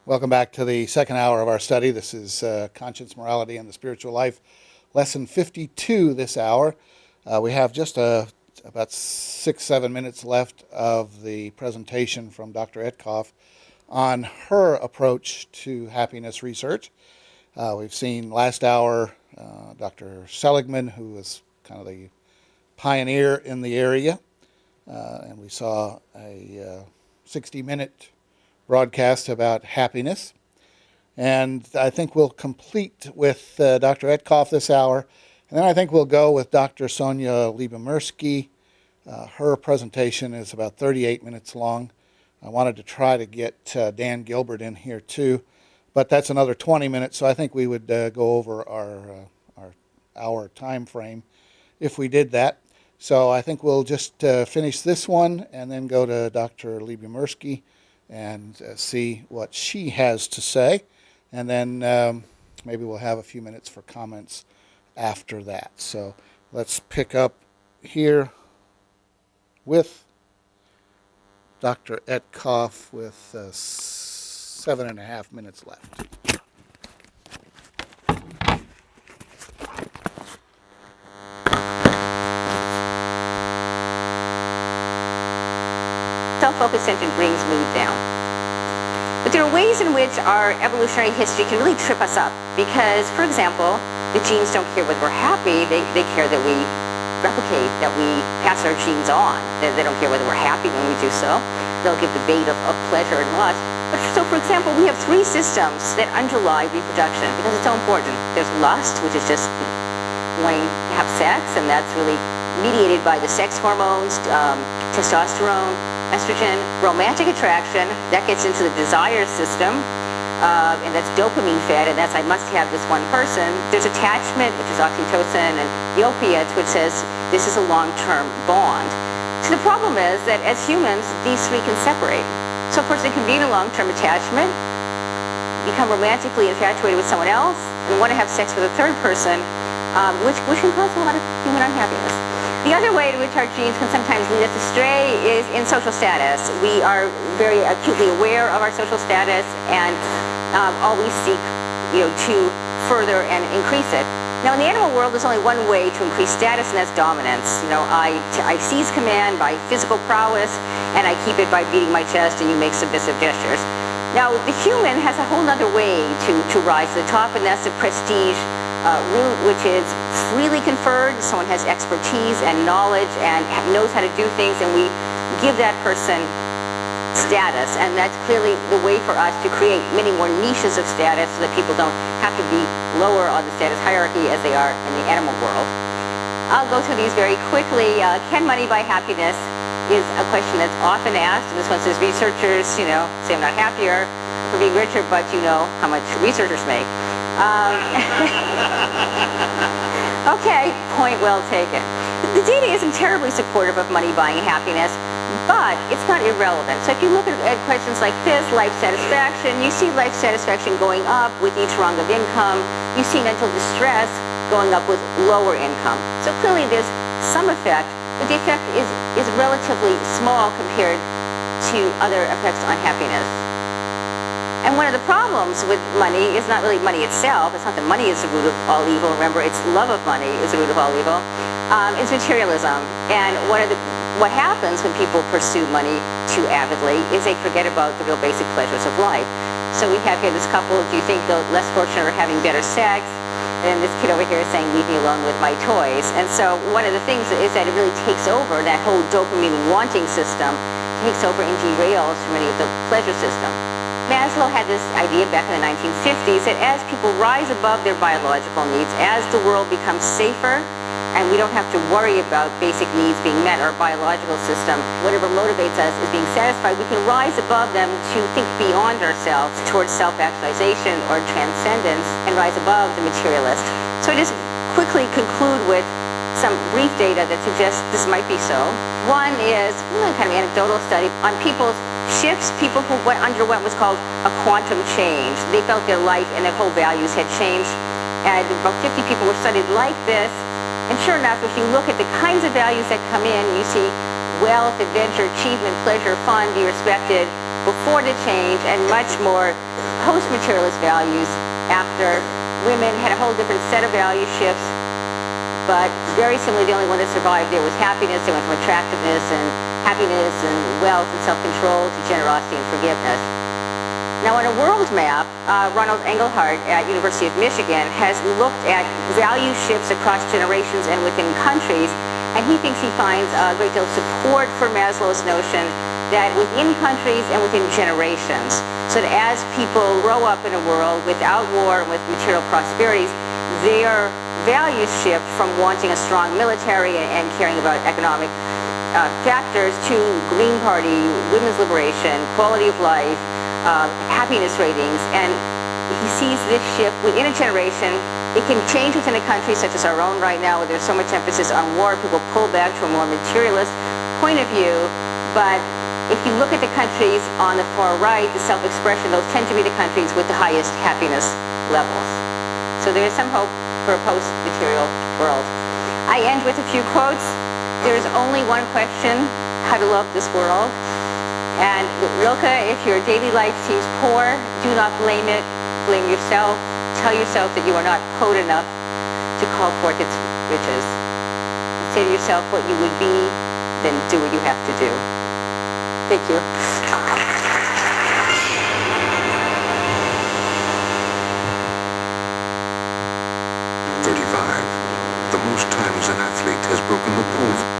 Welcome back to the second hour of our study. This is Conscience, Morality, and the Spiritual Life, Lesson 52 this hour. We have just about 6-7 minutes left of the presentation from Dr. Etkoff on her approach to happiness research. We've seen last hour Dr. Seligman, who was kind of the pioneer in the area, and we saw a 60-minute broadcast about happiness. And I think we'll complete with Dr. Etkoff this hour. And then I think we'll go with Dr. Sonia Lyubomirsky. Her presentation is about 38 minutes long. I wanted to try to get Dan Gilbert in here too, but that's another 20 minutes, so I think we would go over our hour time frame if we did that. So I think we'll just finish this one and then go to Dr. Lyubomirsky and see what she has to say. And then maybe we'll have a few minutes for comments after that. So let's pick up here with Dr. Etkoff with 7.5 minutes left. Self-focused brings mood down. But there are ways in which our evolutionary history can really trip us up because, for example, the genes don't care whether we're happy, they care that we replicate, that we pass our genes on. They don't care whether we're happy when we do so. They'll give the bait of pleasure and lust. But so, for example, we have three systems that underlie reproduction because it's so important. There's lust, which is just wanting to have sex, and that's really mediated by the sex hormones, testosterone, estrogen. Romantic attraction, that gets into the desire system, and that's dopamine fed, and that's I must have this one person. There's attachment, which is oxytocin, and the opiates, which says this is a long-term bond. So the problem is that as humans, these three can separate. So a person can be in a long-term attachment, become romantically infatuated with someone else, and want to have sex with a third person, which can cause a lot of human unhappiness. The other way in which our genes can sometimes lead us astray is in social status. We are very acutely aware of our social status and always seek, to further and increase it. Now, in the animal world, there's only one way to increase status, and that's dominance. I seize command by physical prowess, and I keep it by beating my chest, and you make submissive gestures. Now, the human has a whole other way to rise to the top, and that's the prestige route, which is freely conferred. Someone has expertise and knowledge and knows how to do things, and we give that person status, and that's clearly the way for us to create many more niches of status so that people don't have to be lower on the status hierarchy as they are in the animal world. I'll go through these very quickly. Can money buy happiness is a question that's often asked, and this one says researchers, say I'm not happier for being richer, but you know how much researchers make. Okay, point well taken. The data isn't terribly supportive of money buying happiness, but it's not irrelevant. So if you look at questions like this, life satisfaction, you see life satisfaction going up with each rung of income. You see mental distress going up with lower income. So clearly there's some effect, but the effect is relatively small compared to other effects on happiness. And one of the problems with money is not really money itself. It's not that money is the root of all evil. Remember, it's love of money is the root of all evil. It's materialism. And what happens when people pursue money too avidly is they forget about the real basic pleasures of life. So we have here this couple, do you think the less fortunate are having better sex? And this kid over here is saying, leave me alone with my toys. And so one of the things is that it really takes over, that whole dopamine wanting system takes over and derails from any of the pleasure system. Maslow had this idea back in the 1950s that as people rise above their biological needs, as the world becomes safer, and we don't have to worry about basic needs being met, our biological system, whatever motivates us is being satisfied, we can rise above them to think beyond ourselves towards self-actualization or transcendence and rise above the materialist. So I just quickly conclude with some brief data that suggests this might be so. One is kind of anecdotal study on people's shifts, people who underwent what's called a quantum change. They felt their life and their whole values had changed. And about 50 people were studied like this. And sure enough, if you look at the kinds of values that come in, you see wealth, adventure, achievement, pleasure, fun, be respected before the change, and much more post-materialist values after women had a whole different set of value shifts, but very similarly, the only one that survived there was happiness. They went from attractiveness and happiness and wealth and self-control to generosity and forgiveness. Now, on a world map, Ronald Engelhardt at University of Michigan has looked at value shifts across generations and within countries, and he thinks he finds a great deal of support for Maslow's notion that within countries and within generations, so that as people grow up in a world without war and with material prosperities, their values shift from wanting a strong military and caring about economic factors to Green Party, women's liberation, quality of life, happiness ratings. And he sees this shift within a generation. It can change within a country such as our own right now, where there's so much emphasis on war, people pull back to a more materialist point of view. But if you look at the countries on the far right, the self-expression, those tend to be the countries with the highest happiness levels. So there is some hope for a post-material world. I end with a few quotes. There's only one question: how to love this world. And Rilke, if your daily life seems poor, do not blame it. Blame yourself. Tell yourself that you are not poet enough to call forth its riches. And say to yourself what you would be, then do what you have to do. Thank you. 35. The most times an athlete has broken the pole.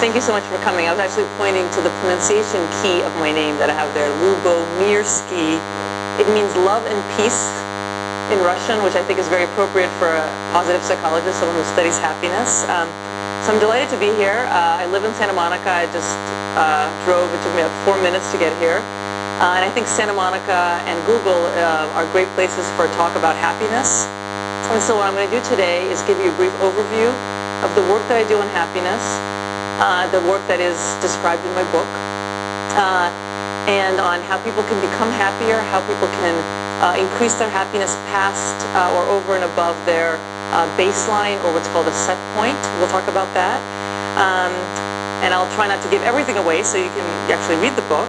Thank you so much for coming. I was actually pointing to the pronunciation key of my name that I have there, Lubomirsky. It means love and peace in Russian, which I think is very appropriate for a positive psychologist, someone who studies happiness. So I'm delighted to be here. I live in Santa Monica. I just drove. It took me about 4 minutes to get here. And I think Santa Monica and Google are great places for a talk about happiness. And so what I'm going to do today is give you a brief overview of the work that I do on happiness, the work that is described in my book, and on how people can become happier, how people can increase their happiness past or over and above their baseline, or what's called a set point. We'll talk about that. And I'll try not to give everything away so you can actually read the book.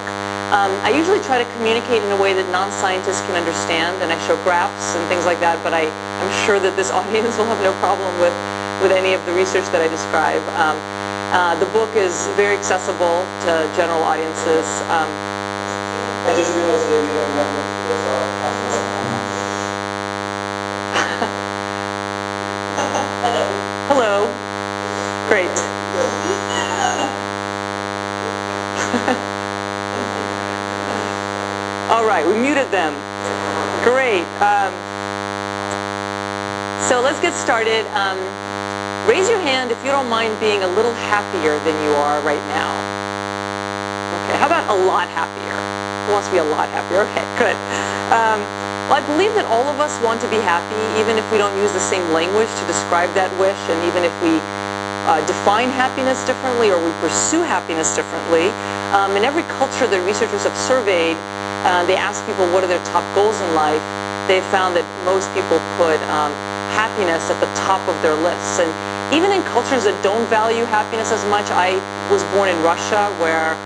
I usually try to communicate in a way that non-scientists can understand, and I show graphs and things like that, but I'm sure that this audience will have no problem with any of the research that I describe. The book is very accessible to general audiences. I just realized that you don't remember this Hello. Great. All right, we muted them. Great. So let's get started. Raise your hand if you don't mind being a little happier than you are right now. Okay, how about a lot happier? Who wants to be a lot happier? Okay, good. Well, I believe that all of us want to be happy, even if we don't use the same language to describe that wish, and even if we define happiness differently or we pursue happiness differently. In every culture that researchers have surveyed, they ask people what are their top goals in life. They've found that most people put happiness at the top of their lists. And even in cultures that don't value happiness as much, I was born in Russia, where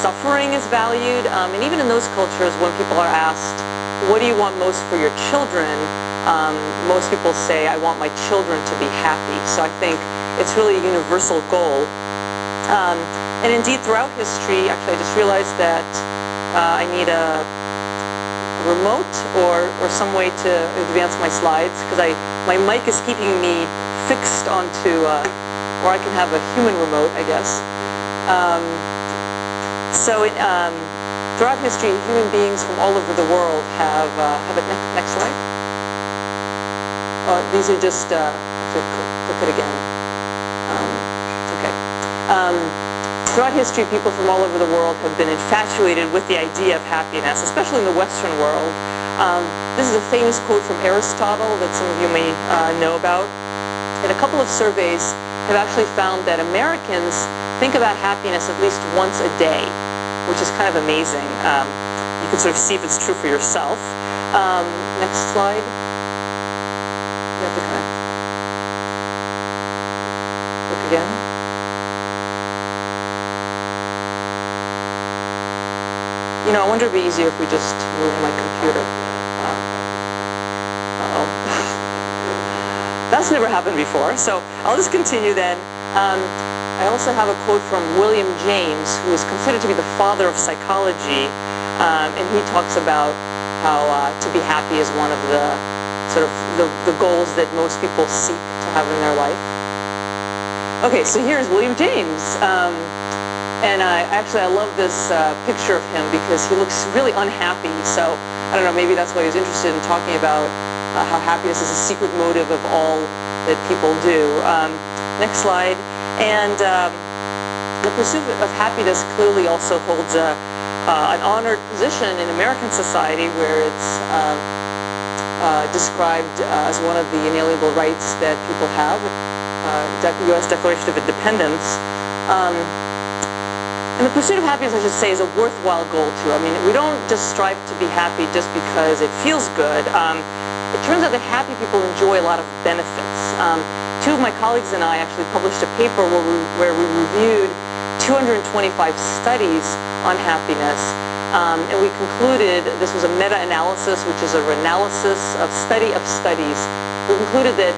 suffering is valued. And even in those cultures, when people are asked, what do you want most for your children? Most people say, I want my children to be happy. So I think it's really a universal goal. And indeed, throughout history, actually, I just realized that I need a remote or some way to advance my slides, because my mic is keeping me fixed onto, or I can have a human remote, I guess. Throughout history, human beings from all over the world have it next slide. These are just, click it again. Okay. Throughout history, people from all over the world have been infatuated with the idea of happiness, especially in the Western world. This is a famous quote from Aristotle that some of you may know about. And a couple of surveys have actually found that Americans think about happiness at least once a day, which is kind of amazing. you can sort of see if it's true for yourself. Next slide. You have to kind of look again. You know, I wonder if it'd be easier if we just move my computer. Uh-oh. That's never happened before, so I'll just continue then. I also have a quote from William James, who is considered to be the father of psychology, and he talks about how to be happy is one of the sort of the goals that most people seek to have in their life. Okay, so here's William James. And I love this picture of him because he looks really unhappy. So I don't know, maybe that's why he was interested in talking about how happiness is a secret motive of all that people do. Next slide. And the pursuit of happiness clearly also holds an honored position in American society, where it's described as one of the inalienable rights that people have, U.S. Declaration of Independence. And the pursuit of happiness, I should say, is a worthwhile goal too. I mean, we don't just strive to be happy just because it feels good. It turns out that happy people enjoy a lot of benefits. Two of my colleagues and I actually published a paper where we reviewed 225 studies on happiness, and we concluded, this was a meta-analysis, which is a reanalysis of study of studies. We concluded that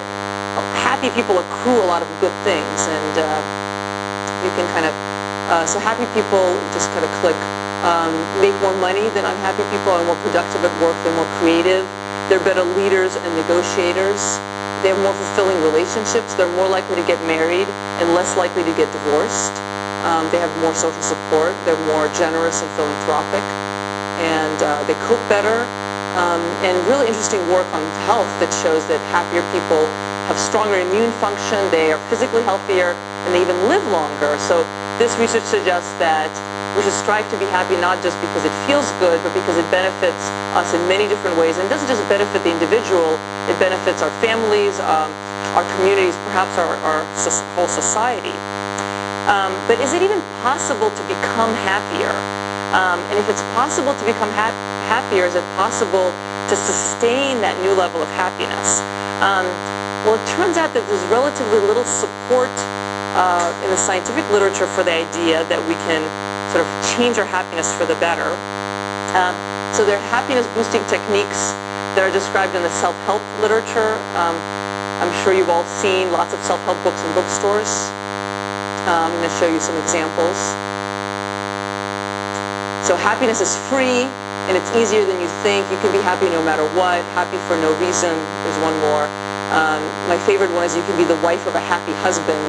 happy people accrue a lot of good things, and you can kind of so happy people, just kind of click, make more money than unhappy people, are more productive at work, they're more creative, they're better leaders and negotiators, they have more fulfilling relationships, they're more likely to get married and less likely to get divorced, they have more social support, they're more generous and philanthropic, and they cook better, and really interesting work on health that shows that happier people have stronger immune function, they are physically healthier, and they even live longer. So this research suggests that we should strive to be happy not just because it feels good, but because it benefits us in many different ways. And it doesn't just benefit the individual, it benefits our families, our communities, perhaps our whole society. But is it even possible to become happier? And if it's possible to become happier, is it possible to sustain that new level of happiness? Well, it turns out that there's relatively little support in the scientific literature for the idea that we can sort of change our happiness for the better. So there are happiness boosting techniques that are described in the self-help literature. I'm sure you've all seen lots of self-help books in bookstores. I'm going to show you some examples. So happiness is free, and it's easier than you think. You can be happy no matter what. Happy for no reason. There's one more. My favorite one is you can be the wife of a happy husband.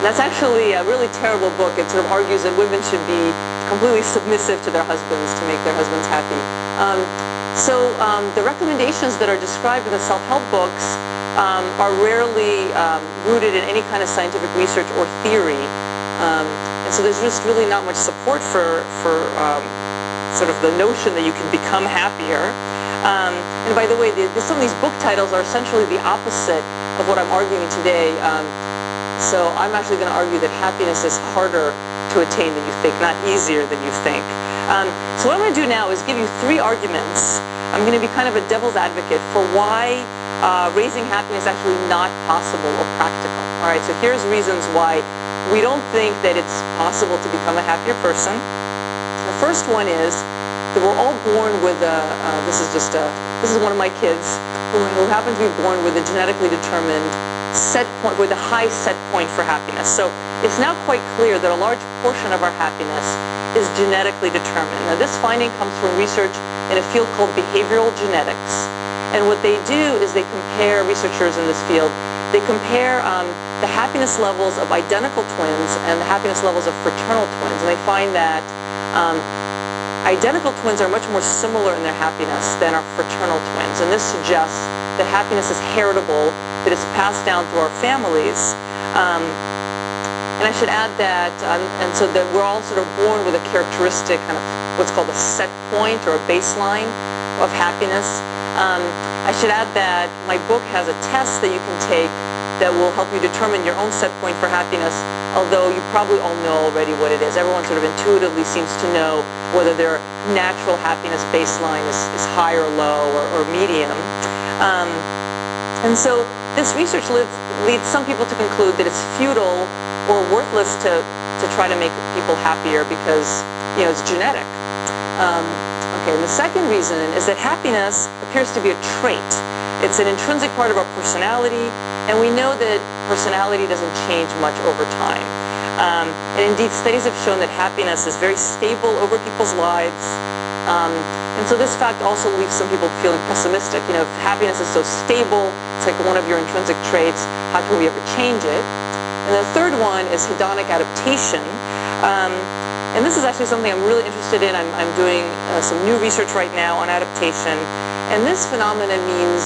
That's actually a really terrible book. It sort of argues that women should be completely submissive to their husbands to make their husbands happy. So the recommendations that are described in the self-help books are rarely rooted in any kind of scientific research or theory. And so there's just really not much support for sort of the notion that you can become happier. And by the way, some of these book titles are essentially the opposite of what I'm arguing today. So I'm actually going to argue that happiness is harder to attain than you think, not easier than you think. So what I'm going to do now is give you 3 arguments. I'm going to be kind of a devil's advocate for why raising happiness is actually not possible or practical. All right, so here's reasons why we don't think that it's possible to become a happier person. The first one is that we're all born with this is one of my kids who happens to be born with a genetically determined set point, with a high set point for happiness. So it's now quite clear that a large portion of our happiness is genetically determined. Now this finding comes from research in a field called behavioral genetics. And what they do is they compare, researchers in this field, they compare the happiness levels of identical twins and the happiness levels of fraternal twins. And they find that identical twins are much more similar in their happiness than our fraternal twins. And this suggests that happiness is heritable, that it's passed down through our families. And I should add that, and so that we're all sort of born with a characteristic, kind of what's called a set point or a baseline of happiness. I should add that my book has a test that you can take that will help you determine your own set point for happiness. although you probably all know already what it is. Everyone sort of intuitively seems to know whether their natural happiness baseline is high or low or medium. And so this research leads some people to conclude that it's futile or worthless to try to make people happier because, it's genetic. Okay, and the second reason is that happiness appears to be a trait. It's an intrinsic part of our personality, and we know that personality doesn't change much over time. And indeed, studies have shown that happiness is very stable over people's lives. And so this fact also leaves some people feeling pessimistic. If happiness is so stable, it's like one of your intrinsic traits, how can we ever change it? And the third one is hedonic adaptation. And this is actually something I'm really interested in. I'm doing some new research right now on adaptation. And this phenomenon means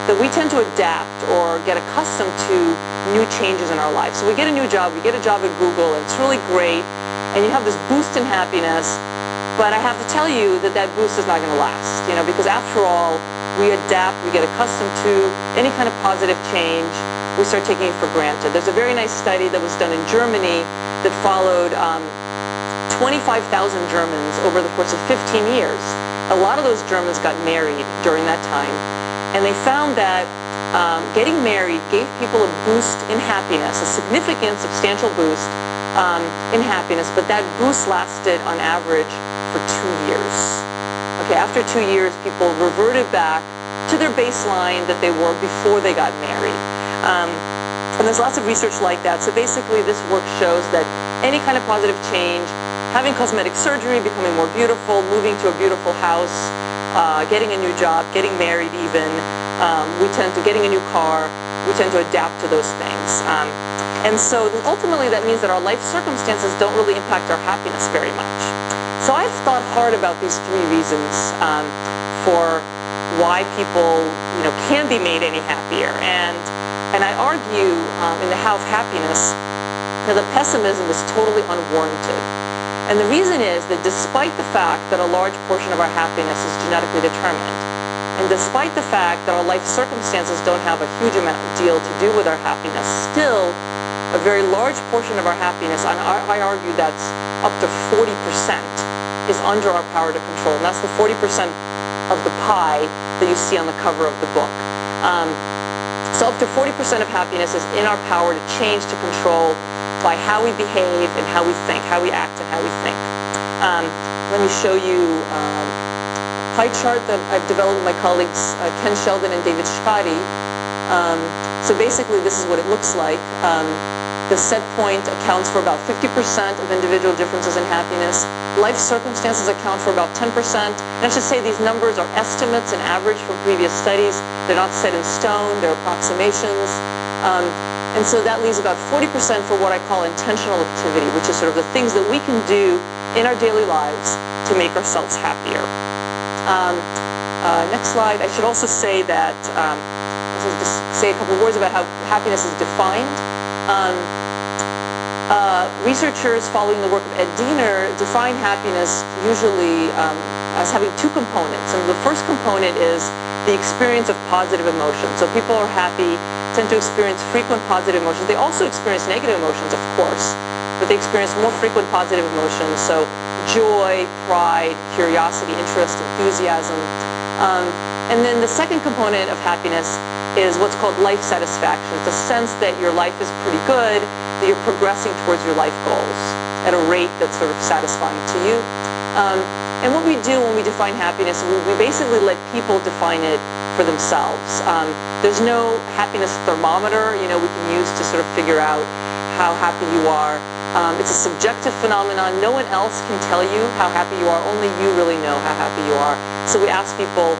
that we tend to adapt or get accustomed to new changes in our life. So we get a new job, we get a job at Google, and it's really great, and you have this boost in happiness, but I have to tell you that boost is not going to last, because after all, we adapt, we get accustomed to any kind of positive change, we start taking it for granted. There's a very nice study that was done in Germany that followed 25,000 Germans over the course of 15 years. A lot of those Germans got married during that time, and they found that getting married gave people a boost in happiness, a significant, substantial boost in happiness, but that boost lasted on average for 2 years. Okay, after 2 years, people reverted back to their baseline that they were before they got married. And there's lots of research like that. So basically, this work shows that any kind of positive change, having cosmetic surgery, becoming more beautiful, moving to a beautiful house, getting a new job, getting married even, getting a new car, we tend to adapt to those things. And so ultimately that means that our life circumstances don't really impact our happiness very much. So I've thought hard about these three reasons for why people can be made any happier. And I argue in the How of Happiness that the pessimism is totally unwarranted. And the reason is that despite the fact that a large portion of our happiness is genetically determined, and despite the fact that our life circumstances don't have a huge deal to do with our happiness, still a very large portion of our happiness, and I argue that's up to 40%, is under our power to control. And that's the 40% of the pie that you see on the cover of the book. So up to 40% of happiness is in our power to change, to control, by how we behave and how we think, how we act and how we think. Let me show you a pie chart that I've developed with my colleagues Ken Sheldon and David Shkati. So basically this is what it looks like. The set point accounts for about 50% of individual differences in happiness. Life circumstances account for about 10%. And I should say these numbers are estimates and average from previous studies. They're not set in stone, they're approximations. And so that leaves about 40% for what I call intentional activity, which is sort of the things that we can do in our daily lives to make ourselves happier. Next slide. I should also say that, just say a couple words about how happiness is defined. Researchers following the work of Ed Diener define happiness usually as having two components. And the first component is the experience of positive emotions. So people are happy, tend to experience frequent positive emotions. They also experience negative emotions, of course, but they experience more frequent positive emotions. So joy, pride, curiosity, interest, enthusiasm. And then the second component of happiness is what's called life satisfaction. It's a sense that your life is pretty good, that you're progressing towards your life goals at a rate that's sort of satisfying to you. And what we do when we define happiness, we basically let people define it for themselves. There's no happiness thermometer, we can use to sort of figure out how happy you are. It's a subjective phenomenon. No one else can tell you how happy you are. Only you really know how happy you are. So we ask people,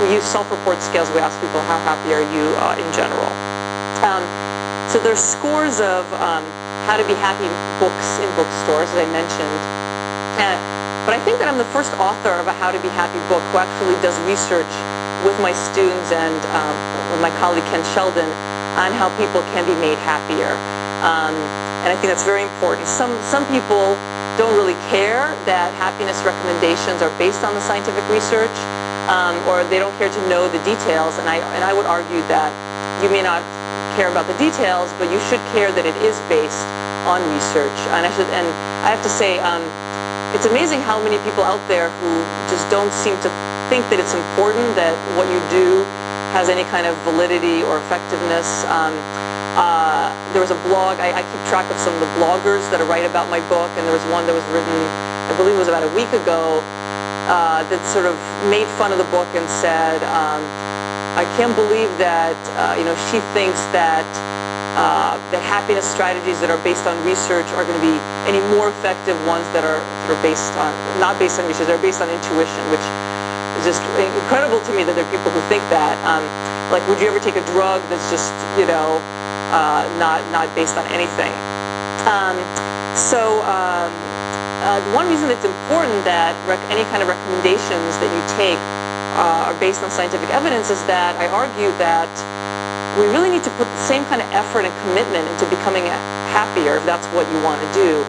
we use self-report scales. We ask people, how happy are you in general? So there's scores of how to be happy books in bookstores, as I mentioned. But I think that I'm the first author of a How to Be Happy book who actually does research with my students and with my colleague Ken Sheldon on how people can be made happier. And I think that's very important. Some people don't really care that happiness recommendations are based on the scientific research, or they don't care to know the details. And I would argue that you may not care about the details, but you should care that it is based on research. And I have to say, it's amazing how many people out there who just don't seem to think that it's important that what you do has any kind of validity or effectiveness. There was a blog, I keep track of some of the bloggers that write about my book, and there was one that was written, I believe it was about a week ago, that sort of made fun of the book and said, I can't believe that, she thinks that happiness strategies that are based on research are going to be any more effective ones that are not based on research, they're based on intuition, which is just incredible to me that there are people who think that. Like, would you ever take a drug that's just, not based on anything? One reason it's important that any kind of recommendations that you take are based on scientific evidence is that I argue that we really need to put the same kind of effort and commitment into becoming happier, if that's what you want to do,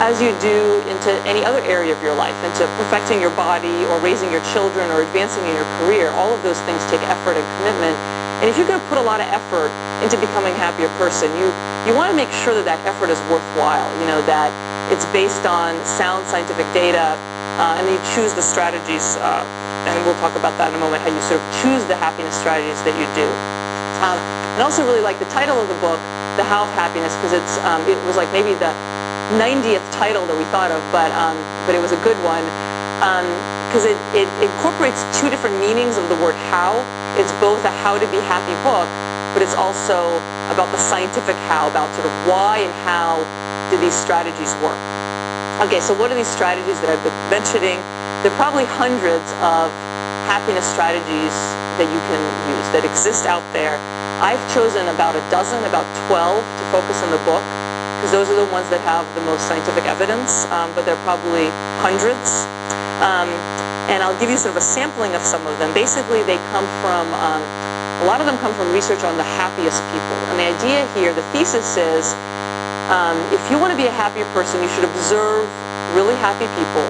as you do into any other area of your life, into perfecting your body or raising your children or advancing in your career. All of those things take effort and commitment. And if you're going to put a lot of effort into becoming a happier person, you want to make sure that effort is worthwhile, that it's based on sound scientific data, and you choose the strategies, and we'll talk about that in a moment, how you sort of choose the happiness strategies that you do. I also really like the title of the book, The How of Happiness, because it was like maybe the 90th title that we thought of, but it was a good one, because it incorporates two different meanings of the word how. It's both a how to be happy book, but it's also about the scientific how, about sort of why and how do these strategies work. Okay, so what are these strategies that I've been mentioning? There are probably hundreds of happiness strategies that you can use that exist out there. I've chosen about 12 to focus in the book, because those are the ones that have the most scientific evidence, but there are probably hundreds. And I'll give you sort of a sampling of some of them. Basically, they come from, a lot of them come from research on the happiest people. And the idea here, the thesis is, if you want to be a happier person, you should observe really happy people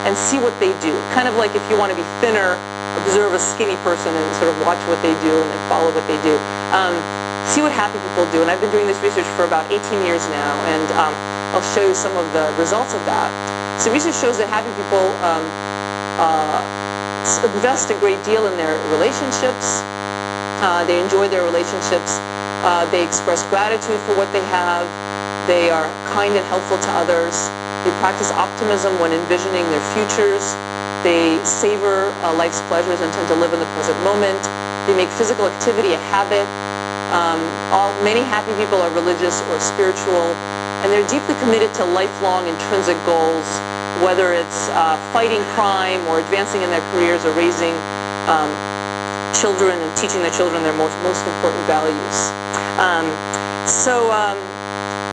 and see what they do. Kind of like if you want to be thinner, observe a skinny person and sort of watch what they do and then follow what they do. See what happy people do. And I've been doing this research for about 18 years now, and I'll show you some of the results of that. So research shows that happy people invest a great deal in their relationships. They enjoy their relationships. They express gratitude for what they have. They are kind and helpful to others. They practice optimism when envisioning their futures. They savor life's pleasures and tend to live in the present moment. They make physical activity a habit. Many happy people are religious or spiritual, and they're deeply committed to lifelong intrinsic goals, whether it's fighting crime or advancing in their careers or raising children and teaching their children their most important values.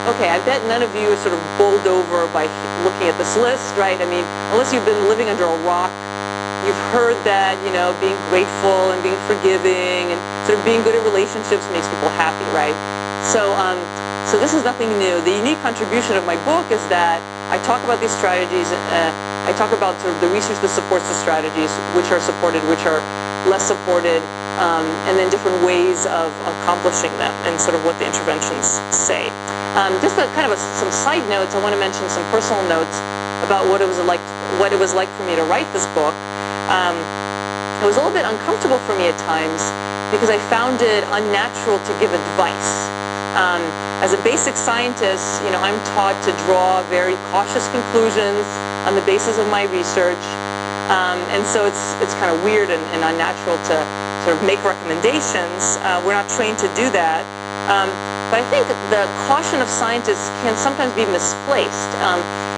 Okay, I bet none of you are sort of bowled over by looking at this list, right? I mean, unless you've been living under a rock, you've heard that, being grateful and being forgiving and sort of being good at relationships makes people happy, right? So this is nothing new. The unique contribution of my book is that I talk about these strategies. I talk about sort of the research that supports the strategies, which are supported, which are less supported, and then different ways of accomplishing them, and sort of what the interventions say. Just some side notes. I want to mention some personal notes about what it was like for me to write this book. It was a little bit uncomfortable for me at times because I found it unnatural to give advice. As a basic scientist, I'm taught to draw very cautious conclusions on the basis of my research, and so it's kind of weird and unnatural to sort of make recommendations. We're not trained to do that. But I think the caution of scientists can sometimes be misplaced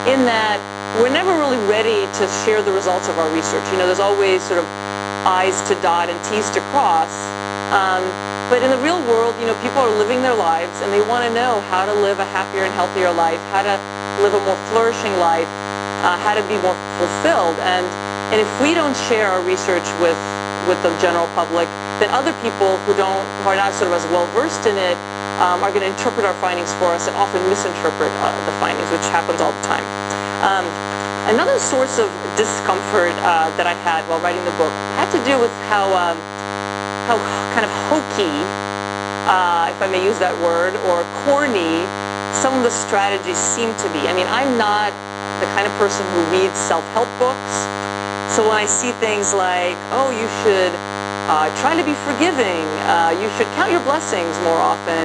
in that we're never really ready to share the results of our research. There's always sort of I's to dot and T's to cross. But in the real world, people are living their lives and they want to know how to live a happier and healthier life, how to live a more flourishing life, how to be more fulfilled. And if we don't share our research with the general public, then other people who are not sort of as well versed in it are going to interpret our findings for us and often misinterpret the findings, which happens all the time. Another source of discomfort that I had while writing the book had to do with how kind of hokey, if I may use that word, or corny some of the strategies seem to be. I mean, I'm not the kind of person who reads self-help books. So when I see things like, oh, you should try to be forgiving, you should count your blessings more often,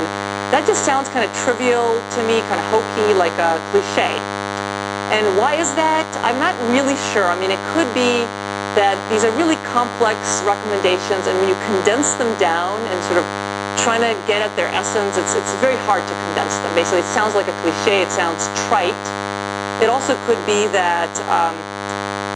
that just sounds kind of trivial to me, kind of hokey, like a cliche. And why is that? I'm not really sure. I mean, it could be that these are really complex recommendations, and when you condense them down and sort of trying to get at their essence, it's very hard to condense them. Basically, it sounds like a cliche, it sounds trite. It also could be that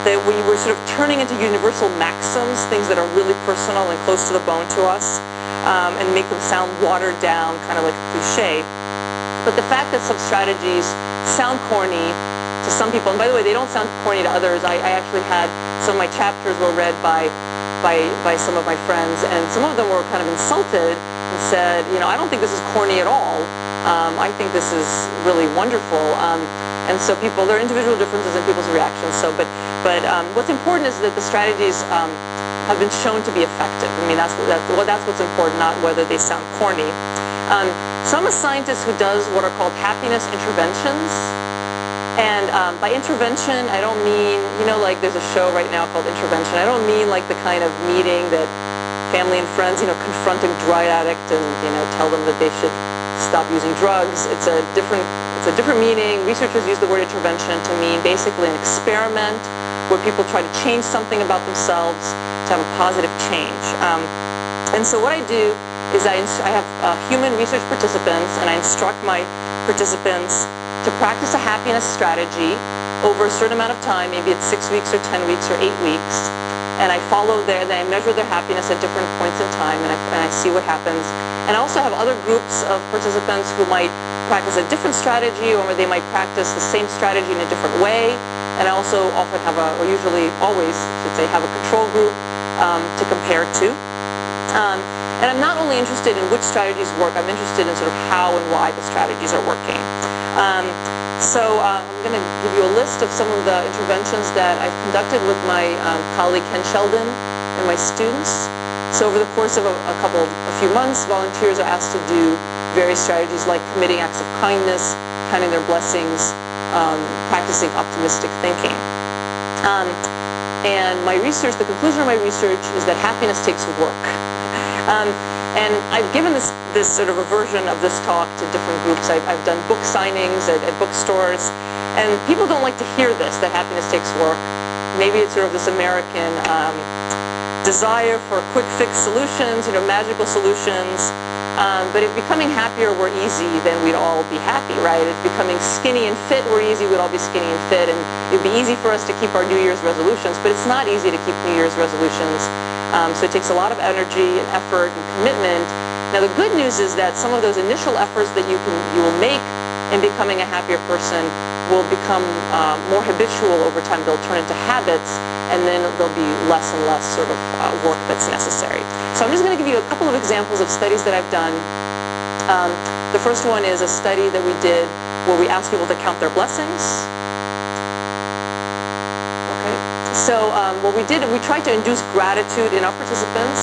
that we were sort of turning into universal maxims, things that are really personal and close to the bone to us, and make them sound watered down, kind of like a cliche. But the fact that some strategies sound corny to some people, and by the way, they don't sound corny to others. I actually had some of my chapters were read by some of my friends, and some of them were kind of insulted and said, you know, I don't think this is corny at all. I think this is really wonderful. And so people, there are individual differences in people's reactions. So, but what's important is that the strategies have been shown to be effective. I mean, that's what's important, not whether they sound corny. So I'm a scientist who does what are called happiness interventions. And by intervention, I don't mean, you know, like there's a show right now called Intervention. I don't mean like the kind of meeting that family and friends, you know, confront a drug addict and, you know, tell them that they should stop using drugs. It's a different meaning. Researchers use the word intervention to mean basically an experiment where people try to change something about themselves to have a positive change. And so what I do is I have human research participants, and I instruct my participants to practice a happiness strategy over a certain amount of time. Maybe it's 6 weeks or 10 weeks or 8 weeks. And I follow then I measure their happiness at different points in time, and I see what happens. And I also have other groups of participants who might practice a different strategy, or they might practice the same strategy in a different way. And I also often have or usually always, I should say, have a control group to compare to. And I'm not only interested in which strategies work, I'm interested in sort of how and why the strategies are working. So I'm going to give you a list of some of the interventions that I've conducted with my colleague Ken Sheldon and my students. So over the course of a few months, volunteers are asked to do various strategies like committing acts of kindness, counting their blessings, practicing optimistic thinking. And my research, the conclusion of my research is that happiness takes work. And I've given this sort of a version of this talk to different groups. I've done book signings at bookstores, and people don't like to hear this, that happiness takes work. Maybe it's sort of this American desire for quick fix solutions, you know, magical solutions. But if becoming happier were easy, then we'd all be happy, right? If becoming skinny and fit were easy, we'd all be skinny and fit, and it'd be easy for us to keep our New Year's resolutions, but it's not easy to keep New Year's resolutions. So it takes a lot of energy and effort and commitment. Now the good news is that some of those initial efforts that you will make in becoming a happier person will become more habitual over time. They'll turn into habits, and then there'll be less and less sort of work that's necessary. So I'm just going to give you a couple of examples of studies that I've done. The first one is a study that we did where we asked people to count their blessings. So what we did, we tried to induce gratitude in our participants.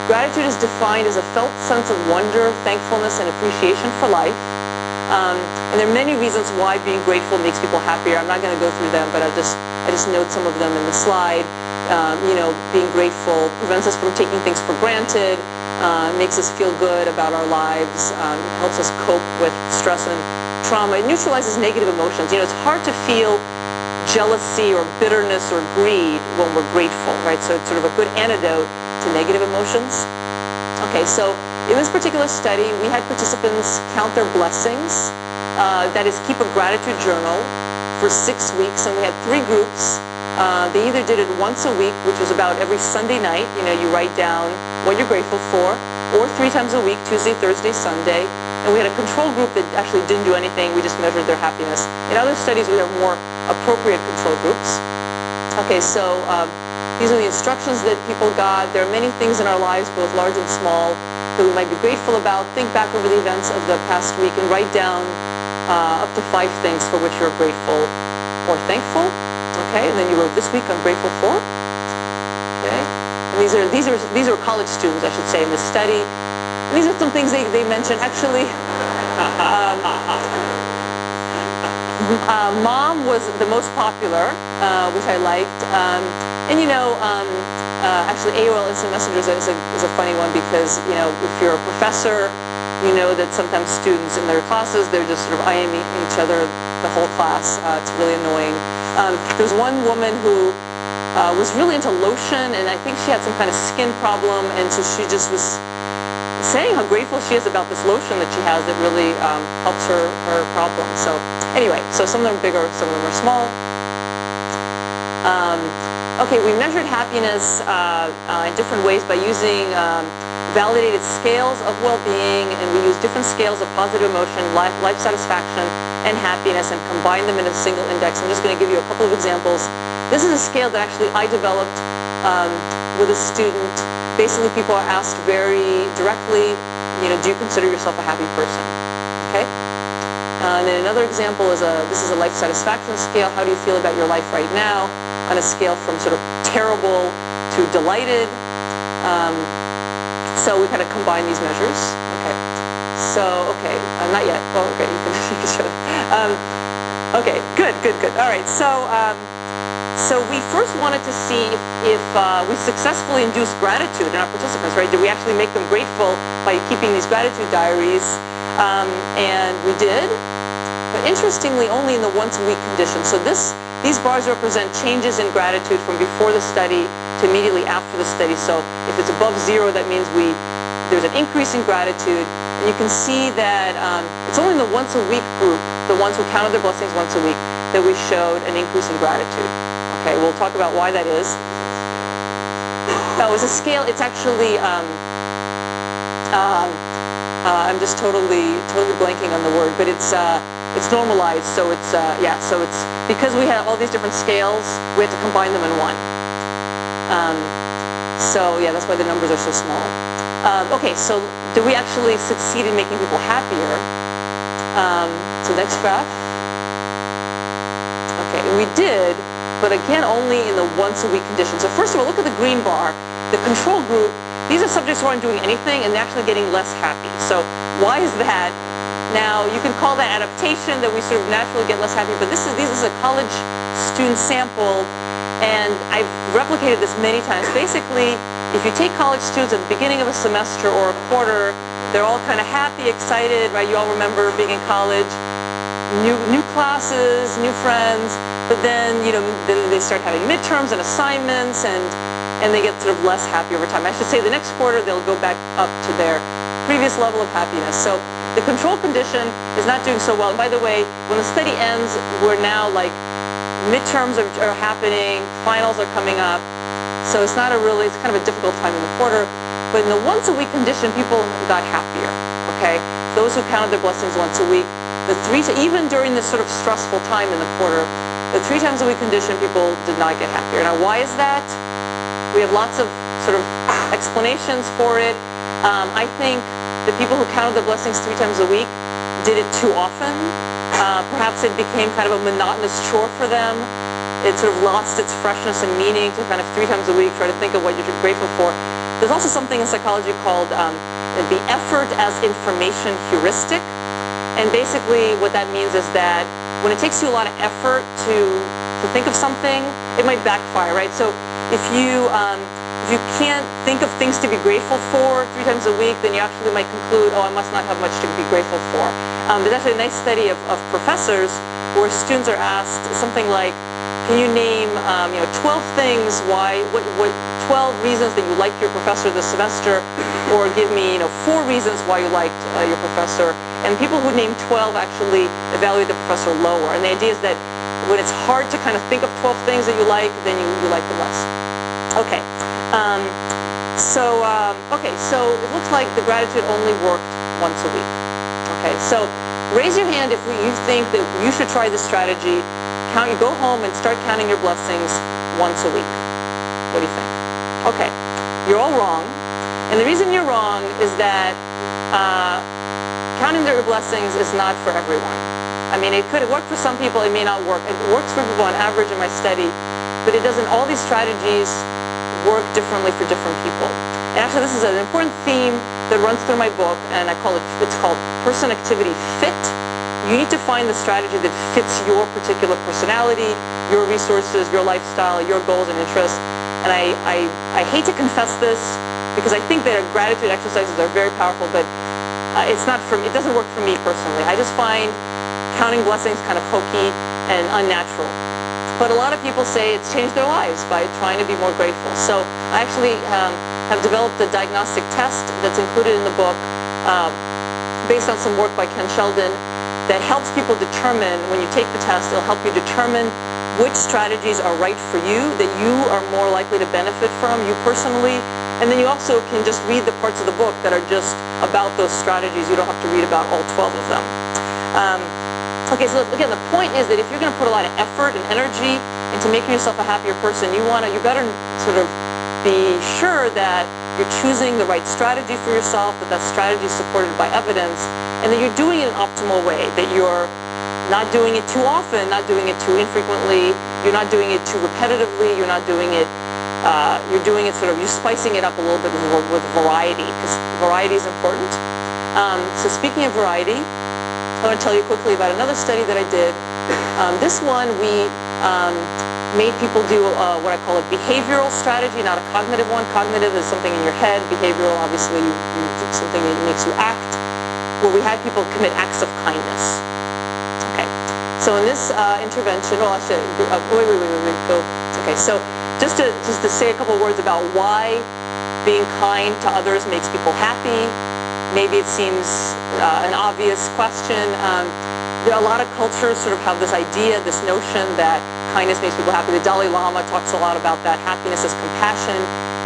Gratitude is defined as a felt sense of wonder, thankfulness, and appreciation for life. And there are many reasons why being grateful makes people happier. I'm not going to go through them, but I just note some of them in the slide. You know, being grateful prevents us from taking things for granted, makes us feel good about our lives, helps us cope with stress and trauma. It neutralizes negative emotions. You know, it's hard to feel jealousy or bitterness or greed when we're grateful, right? So it's sort of a good antidote to negative emotions. Okay, so in this particular study, we had participants count their blessings, that is, keep a gratitude journal for 6 weeks, and we had 3 groups. They either did it once a week, which was about every Sunday night, you know, you write down what you're grateful for, or 3 times a week, Tuesday, Thursday, Sunday. And we had a control group that actually didn't do anything. We just measured their happiness. In other studies, we have more appropriate control groups. Okay, so these are the instructions that people got. There are many things in our lives, both large and small, that we might be grateful about. Think back over the events of the past week and write down up to 5 things for which you're grateful or thankful. Okay, and then you wrote, this week I'm grateful for. Okay, and these are college students, I should say, in this study. These are some things they mentioned. Actually, Mom was the most popular, which I liked. And actually AOL Instant Messenger is a funny one because, if you're a professor, you know that sometimes students in their classes, they're just sort of IMing each other the whole class. It's really annoying. There's one woman who was really into lotion, and I think she had some kind of skin problem, and so she just was saying how grateful she is about this lotion that she has that really helps her problem. So anyway, so some of them are bigger, some of them are small. Okay, we measured happiness in different ways by using validated scales of well-being, and we use different scales of positive emotion, life satisfaction, and happiness, and combine them in a single index. I'm just going to give you a couple of examples. This is a scale that actually I developed with a student. Basically, people are asked very directly, do you consider yourself a happy person? Okay. And then another example is this is a life satisfaction scale. How do you feel about your life right now? On a scale from sort of terrible to delighted. So we kind of combine these measures. Okay. So, not yet. Well, okay, you can show that. Okay, good. All right, so we first wanted to see if we successfully induced gratitude in our participants, right? Did we actually make them grateful by keeping these gratitude diaries? And we did, but interestingly, only in the once-a-week condition. So these bars represent changes in gratitude from before the study to immediately after the study. So if it's above 0, that means there's an increase in gratitude. And you can see that it's only in the once-a-week group, the ones who counted their blessings once a week, that we showed an increase in gratitude. Okay, we'll talk about why that is. Oh, it's a scale. It's actually, I'm just totally blanking on the word, but it's normalized. So it's because we had all these different scales, we had to combine them in one. That's why the numbers are so small. Okay, so do we actually succeed in making people happier? So next graph. Okay, we did, but again, only in the once-a-week condition. So first of all, look at the green bar. The control group, these are subjects who aren't doing anything, and they're actually getting less happy. So why is that? Now, you can call that adaptation, that we sort of naturally get less happy, but this is a college student sample, and I've replicated this many times. Basically, if you take college students at the beginning of a semester or a quarter, they're all kind of happy, excited, right? You all remember being in college, new classes, new friends, but then they start having midterms and assignments, and they get sort of less happy over time. I should say the next quarter they'll go back up to their previous level of happiness. So the control condition is not doing so well. And by the way, when the study ends, we're now like midterms are happening, finals are coming up. So it's kind of a difficult time in the quarter. But in the once-a-week condition, people got happier, okay? Those who counted their blessings once a week, even during this sort of stressful time in the quarter, the 3 times a week condition, people did not get happier. Now, why is that? We have lots of sort of explanations for it. I think the people who counted their blessings 3 times a week did it too often. Perhaps it became kind of a monotonous chore for them. It sort of lost its freshness and meaning to kind of 3 times a week try to think of what you're grateful for. There's also something in psychology called the effort as information heuristic. And basically what that means is that when it takes you a lot of effort to think of something, it might backfire, right? So if you can't think of things to be grateful for 3 times a week, then you actually might conclude, I must not have much to be grateful for. There's actually a nice study of professors where students are asked something like, can you name 12 things what 12 reasons that you liked your professor this semester, or give me 4 reasons why you liked your professor. And people who name 12 actually evaluate the professor lower. And the idea is that when it's hard to kind of think of 12 things that you like, then you like them less. Okay. So it looks like the gratitude only worked once a week. Okay, so raise your hand if you think that you should try this strategy. Go home and start counting your blessings once a week. What do you think? Okay, you're all wrong. And the reason you're wrong is that counting their blessings is not for everyone. I mean, it work for some people, it may not work. It works for people on average in my study, but it doesn't. All these strategies work differently for different people. And actually, this is an important theme that runs through my book, and it's called person activity fit, you need to find the strategy that fits your particular personality, your resources, your lifestyle, your goals and interests. And I hate to confess this because I think that gratitude exercises are very powerful, but it's not for me. It doesn't work for me personally. I just find counting blessings kind of hokey and unnatural. But a lot of people say it's changed their lives by trying to be more grateful. So I actually have developed a diagnostic test that's included in the book based on some work by Ken Sheldon that helps people determine, when you take the test, it'll help you determine which strategies are right for you, that you are more likely to benefit from, you personally. And then you also can just read the parts of the book that are just about those strategies. You don't have to read about all 12 of them. Okay, so again, the point is that if you're going to put a lot of effort and energy into making yourself a happier person, you better sort of be sure that you're choosing the right strategy for yourself, that strategy is supported by evidence, and that you're doing it in an optimal way, that you're not doing it too often, not doing it too infrequently, you're not doing it too repetitively, you're not doing it, you're doing it sort of, you're spicing it up a little bit with variety, because variety is important. So speaking of variety, I want to tell you quickly about another study that I did. This one, we made people do what I call a behavioral strategy, not a cognitive one. Cognitive is something in your head. Behavioral, obviously, something that makes you act, where we had people commit acts of kindness. Okay. So in this intervention, wait, go. Okay, so just to say a couple words about why being kind to others makes people happy. Maybe it seems an obvious question. There are a lot of cultures sort of have this idea, this notion that kindness makes people happy. The Dalai Lama talks a lot about that. Happiness is compassion.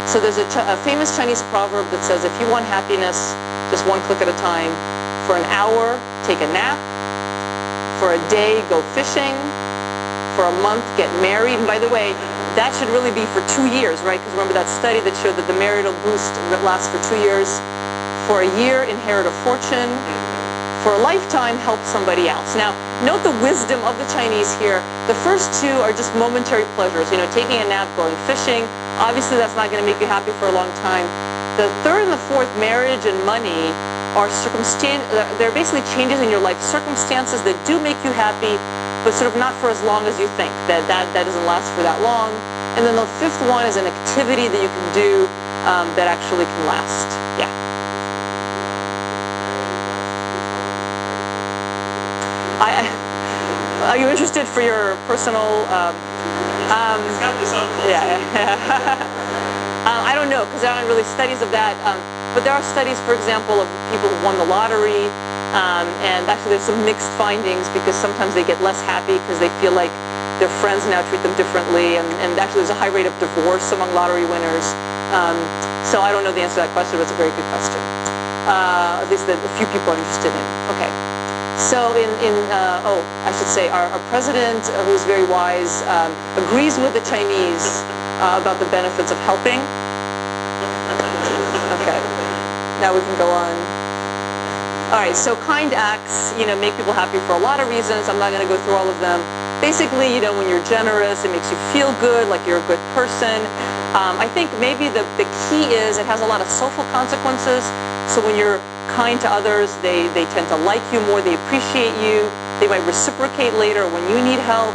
So there's a famous Chinese proverb that says, if you want happiness, just one click at a time. For an hour, take a nap. For a day, go fishing. For a month, get married. And by the way, that should really be for 2 years, right? Because remember that study that showed that the marital boost lasts for 2 years. For a year, inherit a fortune. For a lifetime, help somebody else. Now, note the wisdom of the Chinese here. The first two are just momentary pleasures. Taking a nap, going fishing. Obviously, that's not going to make you happy for a long time. The third and the fourth, marriage and money, are they're basically changes in your life circumstances that do make you happy, but sort of not for as long as you think. That doesn't last for that long. And then the fifth one is an activity that you can do that actually can last. Yeah. Are you interested for your personal? Yeah. I don't know, because there aren't really studies of that. But there are studies, for example, of people who won the lottery, and actually there's some mixed findings because sometimes they get less happy because they feel like their friends now treat them differently, and actually there's a high rate of divorce among lottery winners. So I don't know the answer to that question, but it's a very good question. At least that a few people are interested in. Okay. So I should say our president, who's very wise, agrees with the Chinese about the benefits of helping. Okay, now we can go on. All right, so kind acts, make people happy for a lot of reasons. I'm not going to go through all of them. Basically, when you're generous, it makes you feel good, like you're a good person. I think maybe the key is it has a lot of social consequences. So when you're kind to others, they tend to like you more, they appreciate you, they might reciprocate later when you need help.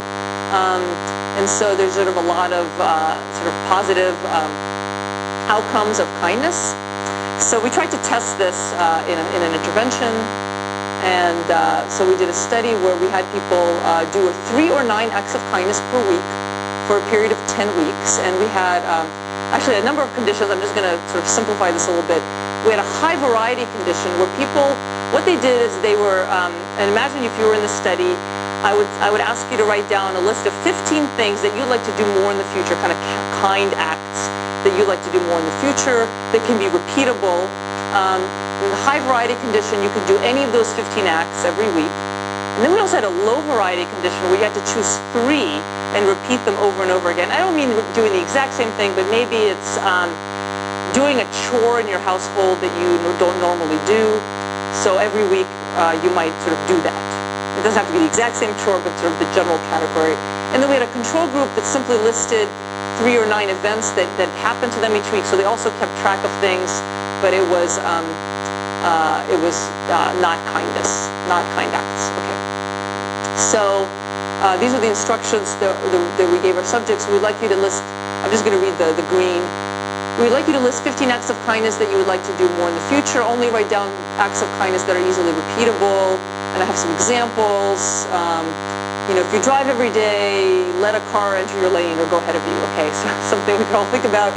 And so there's sort of a lot of sort of positive outcomes of kindness. So we tried to test this in an intervention, and so we did a study where we had people do 3 or 9 acts of kindness per week for a period of 10 weeks, and we had actually a number of conditions. I'm just going to sort of simplify this a little bit. We had a high variety condition where people, what they did is they were, and imagine if you were in the study, I would ask you to write down a list of 15 things that you'd like to do more in the future, kind of kind acts that you'd like to do more in the future that can be repeatable. In the high variety condition, you could do any of those 15 acts every week. And then we also had a low variety condition where you had to choose 3 and repeat them over and over again. I don't mean doing the exact same thing, but maybe it's doing a chore in your household that you don't normally do. So every week you might sort of do that. It doesn't have to be the exact same chore, but sort of the general category. And then we had a control group that simply listed 3 or 9 events that happened to them each week. So they also kept track of things, but it was not kindness, not kind acts. Okay. So these are the instructions that we gave our subjects. We'd like you to list, I'm just going to read the green. We'd like you to list 15 acts of kindness that you would like to do more in the future. Only write down acts of kindness that are easily repeatable. And I have some examples. If you drive every day, let a car enter your lane or go ahead of you. Okay, so something we can all think about.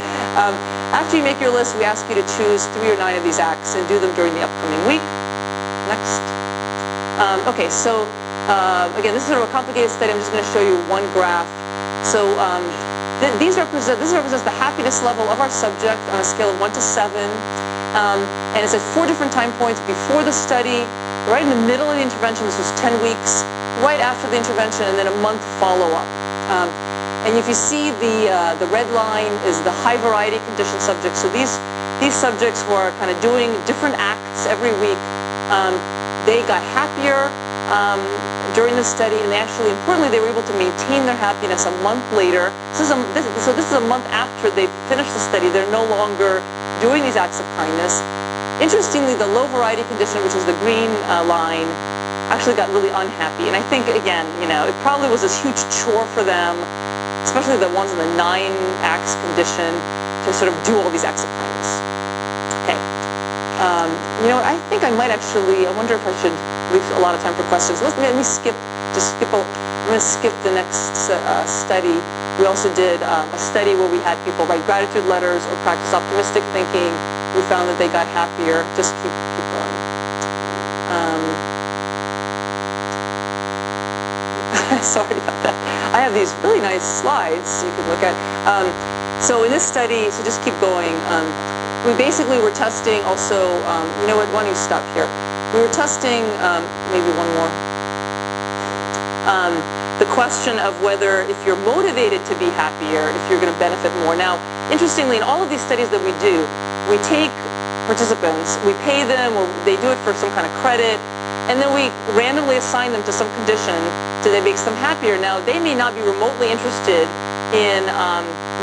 After you make your list, we ask you to choose 3 or 9 of these acts and do them during the upcoming week. Next. Okay, so again, this is sort of a complicated study. I'm just going to show you one graph. So this represents the happiness level of our subject on a scale of 1 to 7. And it's at 4 different time points before the study, right in the middle of the intervention. This was 10 weeks, right after the intervention, and then a month follow-up. And if you see the red line is the high variety condition subjects. So these subjects who are kind of doing different acts every week, they got happier during the study, and they actually, importantly, they were able to maintain their happiness a month later. So this is a month after they finished the study. They're no longer doing these acts of kindness. Interestingly, the low variety condition, which is the green line, actually got really unhappy. And I think, again, it probably was this huge chore for them, especially the ones in the 9 acts condition, to sort of do all these acts of kindness. Okay. I think I might actually, I wonder if I should leave a lot of time for questions. Let me skip, I'm going to skip the next study. We also did a study where we had people write gratitude letters or practice optimistic thinking. We found that they got happier. Just keep going. Sorry about that. I have these really nice slides you can look at. So in this study, so just keep going. We basically were testing also, you know what, why don't you stop here? We were testing, maybe one more, the question of whether if you're motivated to be happier, if you're going to benefit more. Now, interestingly, in all of these studies that we do, we take participants, we pay them, or they do it for some kind of credit, and then we randomly assign them to some condition that makes them happier. Now, they may not be remotely interested in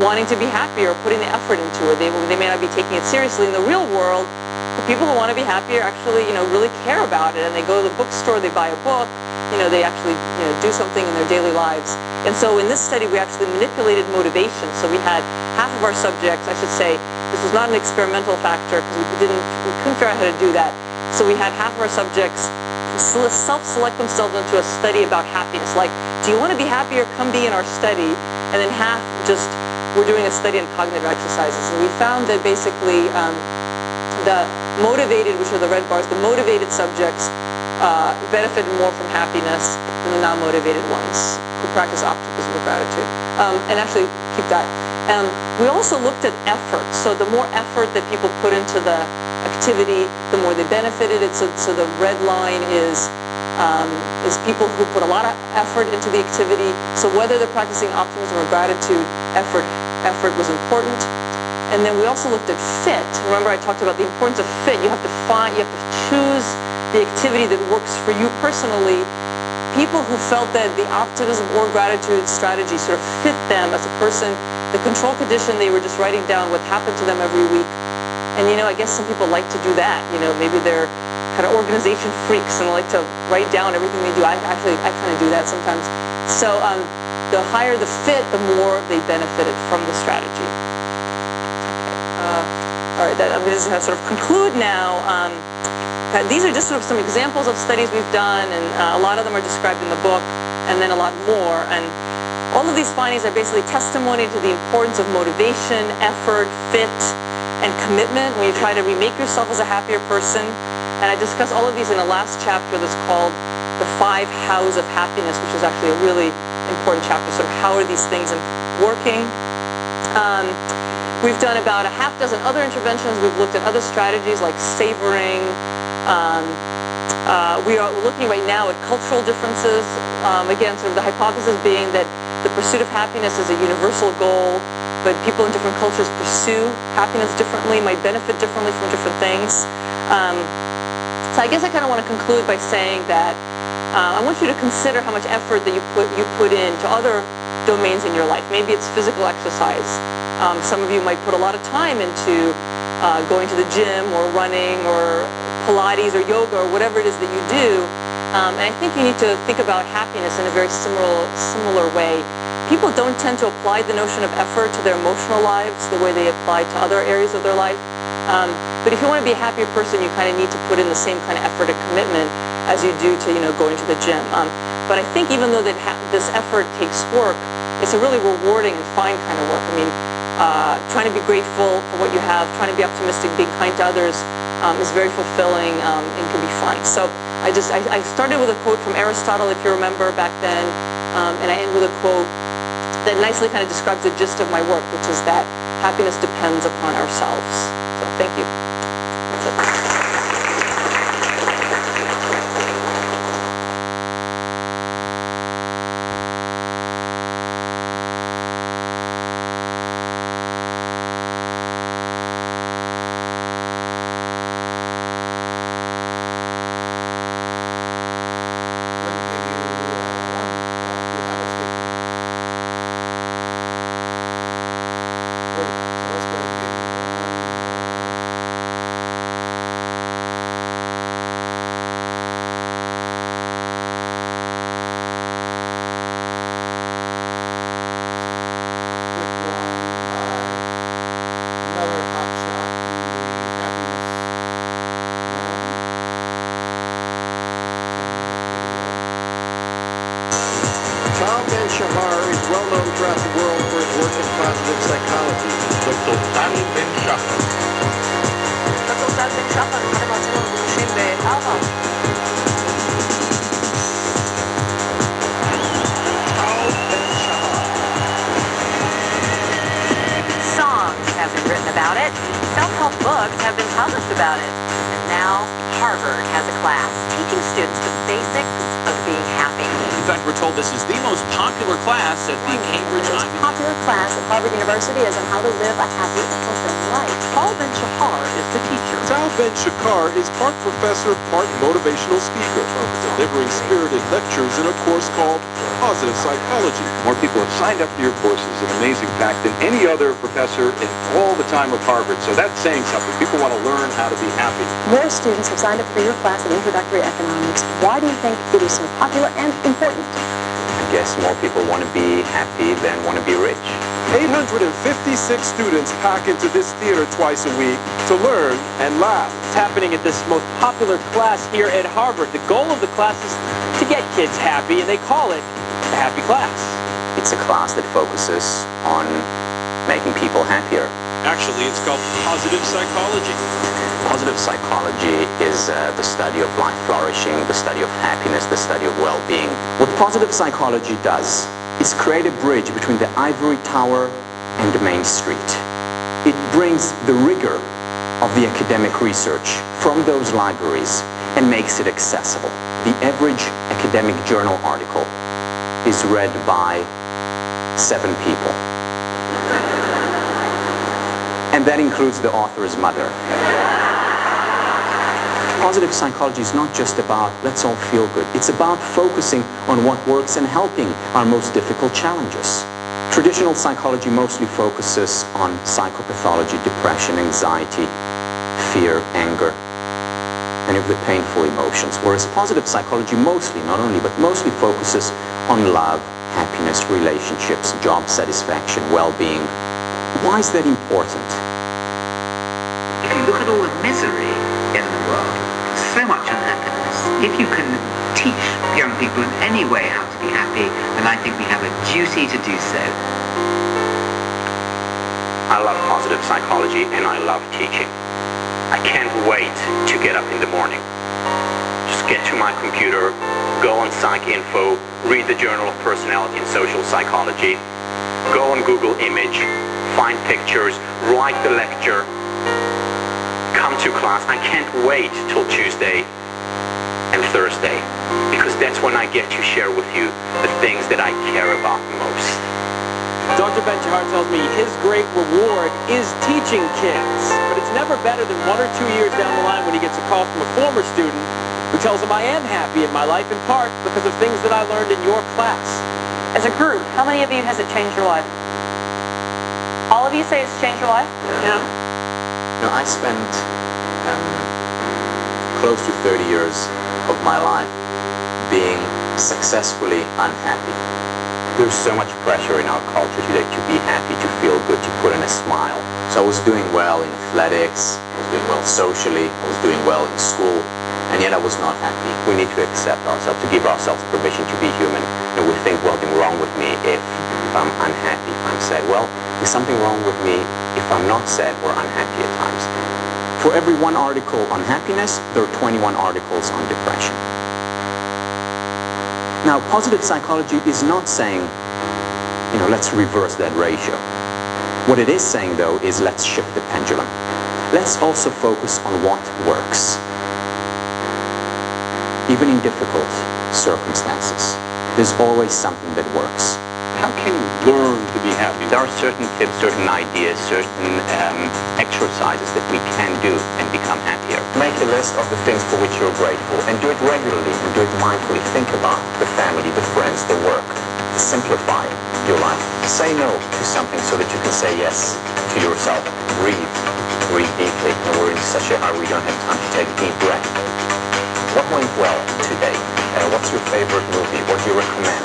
wanting to be happier or putting the effort into it. They may not be taking it seriously. In the real world, the people who want to be happier actually, really care about it, and they go to the bookstore, they buy a book, they actually, do something in their daily lives. And so in this study, we actually manipulated motivation. So we had half of our subjects, I should say, this was not an experimental factor because we couldn't figure out how to do that. So we had half of our subjects self-select themselves into a study about happiness. Like, do you want to be happier? Come be in our study. And then half just, we're doing a study on cognitive exercises. And we found that basically the motivated, which are the red bars, the motivated subjects benefited more from happiness than the non-motivated ones who practice optimism or gratitude. And actually, keep that. We also looked at effort. So the more effort that people put into the activity, the more they benefited it. So the red line is people who put a lot of effort into the activity. So whether they're practicing optimism or gratitude, effort was important. And then we also looked at fit. Remember, I talked about the importance of fit. You have to choose the activity that works for you personally. People who felt that the optimism or gratitude strategy sort of fit them as a person, the control condition, they were just writing down what happened to them every week. And I guess some people like to do that. Maybe they're kind of organization freaks and like to write down everything they do. I kind of do that sometimes. So the higher the fit, the more they benefited from the strategy. All right, I'm going to sort of conclude now. These are just sort of some examples of studies we've done, and a lot of them are described in the book, and then a lot more. And all of these findings are basically testimony to the importance of motivation, effort, fit, and commitment when you try to remake yourself as a happier person. And I discuss all of these in the last chapter that's called The 5 Hows of Happiness, which is actually a really important chapter. Sort of how are these things working? We've done about a half dozen other interventions. We've looked at other strategies like savoring. We are looking right now at cultural differences. Again, sort of the hypothesis being that the pursuit of happiness is a universal goal, but people in different cultures pursue happiness differently, might benefit differently from different things. So I guess I kind of want to conclude by saying that I want you to consider how much effort that you put into other domains in your life. Maybe it's physical exercise. Some of you might put a lot of time into going to the gym or running or Pilates or yoga or whatever it is that you do. And I think you need to think about happiness in a very similar way. People don't tend to apply the notion of effort to their emotional lives the way they apply to other areas of their life. But if you want to be a happier person, you kind of need to put in the same kind of effort and commitment as you do to, going to the gym. But I think even though this effort takes work, it's a really rewarding and fine kind of work. I mean, trying to be grateful for what you have, trying to be optimistic, being kind to others is very fulfilling and can be fun. So I started with a quote from Aristotle, if you remember back then, and I end with a quote that nicely kind of describes the gist of my work, which is that happiness depends upon ourselves. So thank you. That's it. Hillyer is well known throughout the world for his work in positive psychology. דוקטור טל בן שחר. דוקטור טל בן שחר, אחד המרצים המבוקשים בהרווארד. טל בן שחר. Songs have been written about it. Self-help books have been published about it. And now Harvard has a class teaching students the basics of being happy. In fact, we're told this is the most popular class at the Cambridge The most popular class at Harvard University is on how to live a happy and fulfilling life. Tal Ben Shahar is the teacher. Tal Ben Shahar is part professor, part motivational speaker, delivering spirited lectures in a course called Positive Psychology. More people have signed up for your courses, an amazing fact, than any other professor in all the time of Harvard. So that's saying something. People want to learn how to be happy. More students have signed up for your class in Introductory Economics. Why do you think it is so popular and important? I guess more people want to be happy than want to be rich. 856 students pack into this theater twice a week to learn and laugh. It's happening at this most popular class here at Harvard. The goal of the class is to get kids happy, and they call it the Happy Class. It's a class that focuses on making people happier. Actually, it's called Positive Psychology. Positive psychology is the study of life flourishing, the study of happiness, the study of well-being. What positive psychology does is create a bridge between the ivory tower and the main street. It brings the rigor of the academic research from those libraries and makes it accessible. The average academic journal article is read by 7 people. And that includes the author's mother. Positive psychology is not just about let's all feel good. It's about focusing on what works and helping our most difficult challenges. Traditional psychology mostly focuses on psychopathology, depression, anxiety, fear, anger, any of the painful emotions. Whereas positive psychology mostly, not only, but mostly focuses on love, happiness, relationships, job satisfaction, well-being. Why is that important? If you look at all the misery in the world, so much unhappiness, if you can teach young people in any way how to be happy, then I think we have a duty to do so. I love positive psychology and I love teaching. I can't wait to get up in the morning. Just get to my computer, go on PsycInfo, read the Journal of Personality and Social Psychology, go on Google Image, find pictures, write the lecture, come to class. I can't wait till Tuesday and Thursday, because that's when I get to share with you the things that I care about most. Dr. Ben Shahar tells me his great reward is teaching kids, but it's never better than 1 or 2 years down the line when he gets a call from a former student who tells him, I am happy in my life in part because of things that I learned in your class. As a group, how many of you has it changed your life? All of you say it's changed your life? Yeah. You know, I spent close to 30 years of my life being successfully unhappy. There's so much pressure in our culture today to be happy, to feel good, to put in a smile. So I was doing well in athletics, I was doing well socially, I was doing well in school, and yet I was not happy. We need to accept ourselves, to give ourselves permission to be human. And we think, well, something wrong with me if I'm unhappy, if I'm sad. Well, there's something wrong with me if I'm not sad or unhappy at times. For every one article on happiness, there are 21 articles on depression. Now, positive psychology is not saying, let's reverse that ratio. What it is saying, though, is let's shift the pendulum. Let's also focus on what works. Even in difficult circumstances, there's always something that works. How can you learn to be happy? There are certain tips, certain ideas, certain exercises that we can do and become happier. Make a list of the things for which you're grateful and do it regularly and do it mindfully. Think about the family, the friends, the work. Simplify your life. Say no to something so that you can say yes to yourself. Breathe. Breathe deeply. We're in such a hurry, we don't have time to take a deep breath. What went well today? What's your favorite movie? What do you recommend?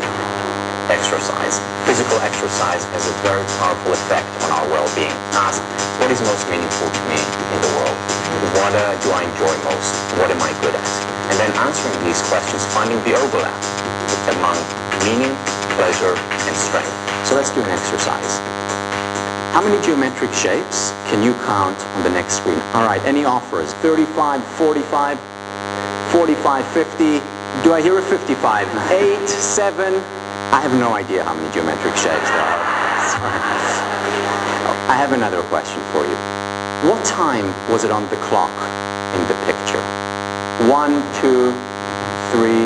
Exercise. Physical exercise has a very powerful effect on our well-being. Ask, what is most meaningful to me in the world? What do I enjoy most? What am I good at? And then answering these questions, finding the overlap among meaning, pleasure, and strength. So let's do an exercise. How many geometric shapes can you count on the next screen? All right, any offers? 35, 45, 45, 50. Do I hear a 55? 8, 7. I have no idea how many geometric shapes there are. I have another question for you. What time was it on the clock in the picture? 1, 2, 3,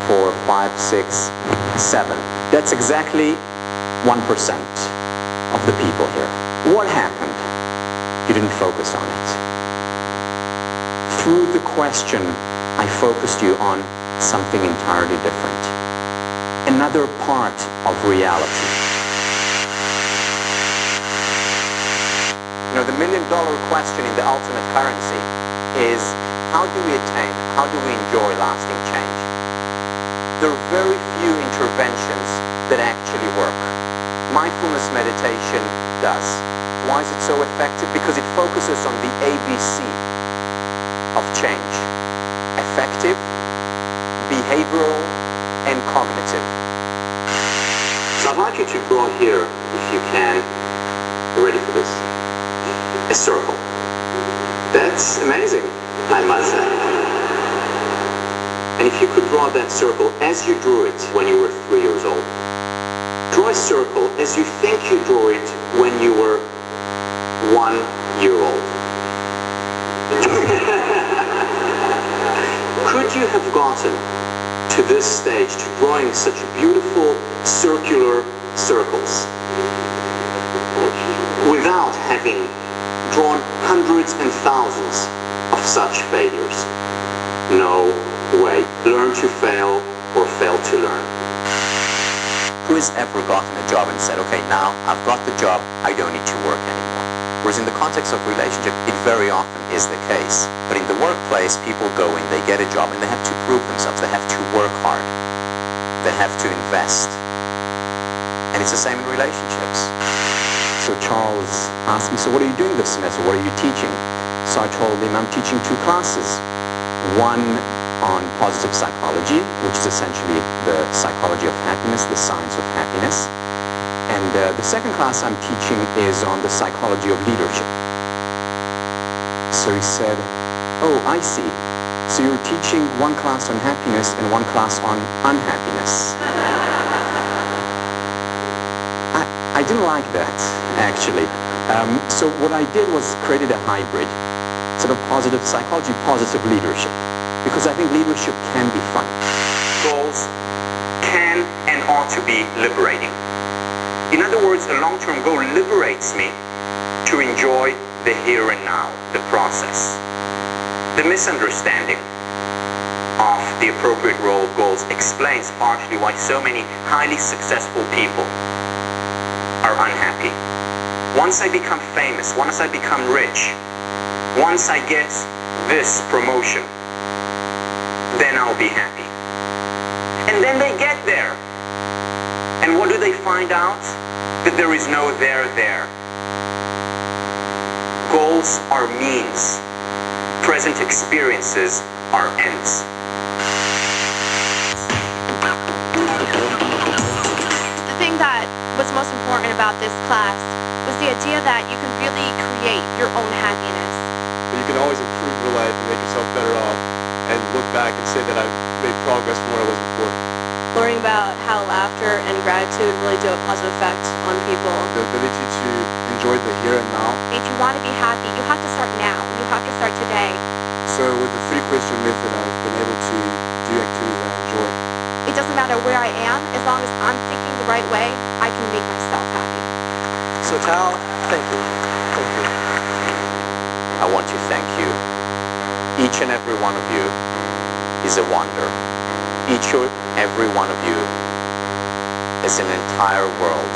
4, 5, 6, 7. That's exactly 1% of the people here. What happened? You didn't focus on it. Through the question, I focused you on something entirely different. Another part of reality. The million-dollar question in the ultimate currency is, how do we attain, how do we enjoy lasting change? There are very few interventions that actually work. Mindfulness meditation does. Why is it so effective? Because it focuses on the ABC of change. Effective, behavioral, and cognitive. So I'd like you to draw here, if you can, ready for this, a circle. That's amazing, I must say. And if you could draw that circle as you drew it when you were 3 years old, draw a circle as you think you drew it when you were 1 year old. Could you have gotten to this stage, to drawing such beautiful circular circles, without having drawn hundreds and thousands of such failures? No way. Learn to fail or fail to learn. Who has ever gotten a job and said, okay, now I've got the job, I don't need to work anymore? Whereas in the context of relationship, it very often is the case. But in the workplace, people go in, they get a job, and they have to prove themselves. They have to work hard. They have to invest. And it's the same in relationships. So Charles asked me, so what are you doing this semester? What are you teaching? So I told him I'm teaching 2 classes. One on positive psychology, which is essentially the psychology of happiness, the science of happiness. And the second class I'm teaching is on the psychology of leadership. So he said, oh, I see. So you're teaching 1 class on happiness and 1 class on unhappiness. I didn't like that, actually. So what I did was created a hybrid, sort of positive psychology, positive leadership. Because I think leadership can be fun. Goals can and ought to be liberating. In other words, a long-term goal liberates me to enjoy the here and now, the process. The misunderstanding of the appropriate role of goals explains partially why so many highly successful people are unhappy. Once I become famous, once I become rich, once I get this promotion, then I'll be happy. And then they get there. And what do they find out? That there is no there there. Goals are means. Present experiences are ends. The thing that was most important about this class was the idea that you can really create your own happiness. You can always improve your life and make yourself better off and look back and say that I've made progress from where I was before. Learning about how laughter and gratitude really do a positive effect on people. The ability to enjoy the here and now. If you want to be happy, you have to start now. You have to start today. So with the 3-question method, I've been able to do activities that I enjoy. It doesn't matter where I am, as long as I'm thinking the right way, I can make myself happy. So Tal, thank you. Thank you. I want to thank you. Each and every one of you is a wonder. Each and every one of you is an entire world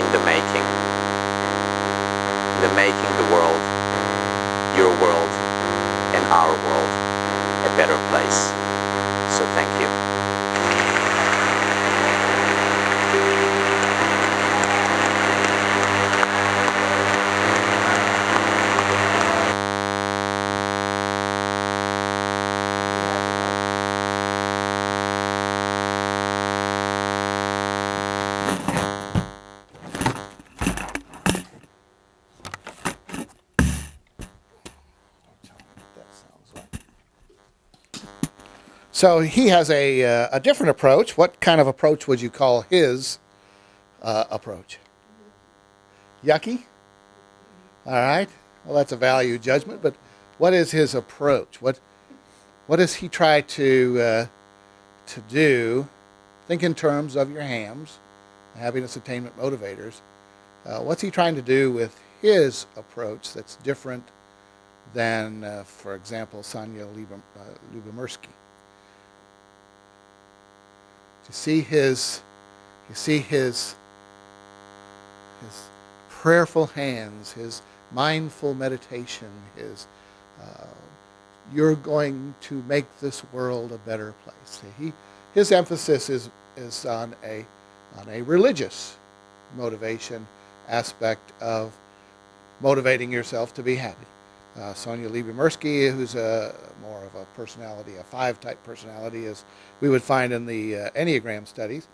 in the making. In the making the world, your world, and our world a better place. So thank you. So he has a different approach. What kind of approach would you call his approach? Yucky? All right. Well, that's a value judgment, but what is his approach? What does he try to do? Think in terms of your HAMs, happiness attainment motivators. What's he trying to do with his approach that's different than, for example, Sonia Lyubomirsky? You see his prayerful hands, his mindful meditation, his you're going to make this world a better place. His emphasis is on a religious motivation aspect of motivating yourself to be happy. Sonia Lyubomirsky, who's more of a personality, a 5-type personality, as we would find in the Enneagram studies,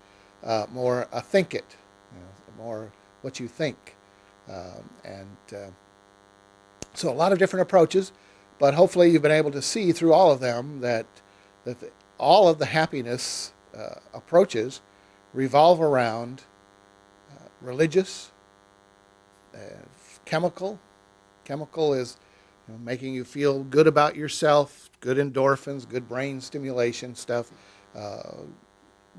more a think it, more what you think. So a lot of different approaches, but hopefully you've been able to see through all of them that all of the happiness approaches revolve around religious, chemical. Chemical is making you feel good about yourself, good endorphins, good brain stimulation stuff,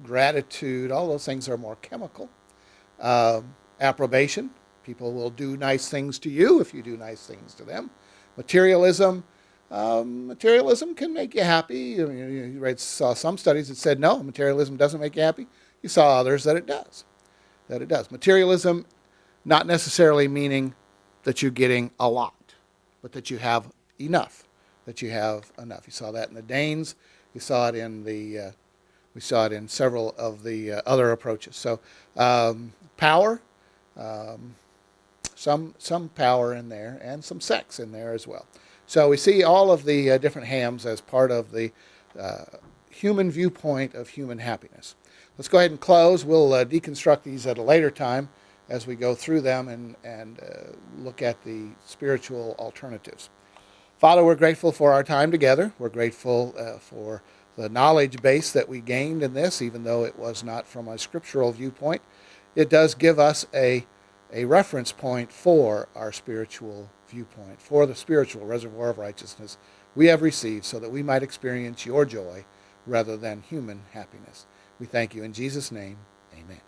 gratitude, all those things are more chemical. Approbation, people will do nice things to you if you do nice things to them. Materialism can make you happy. You saw some studies that said, no, materialism doesn't make you happy. You saw others that it does. Materialism, not necessarily meaning that you're getting a lot, but that you have enough. You saw that in the Danes. You saw it in we saw it in several of the other approaches. So power, some power in there, and some sex in there as well. So we see all of the different HAMs as part of the human viewpoint of human happiness. Let's go ahead and close. We'll deconstruct these at a later time as we go through them and look at the spiritual alternatives. Father, we're grateful for our time together. We're grateful for the knowledge base that we gained in this, even though it was not from a scriptural viewpoint. It does give us a reference point for our spiritual viewpoint, for the spiritual reservoir of righteousness we have received so that we might experience your joy rather than human happiness. We thank you in Jesus' name. Amen.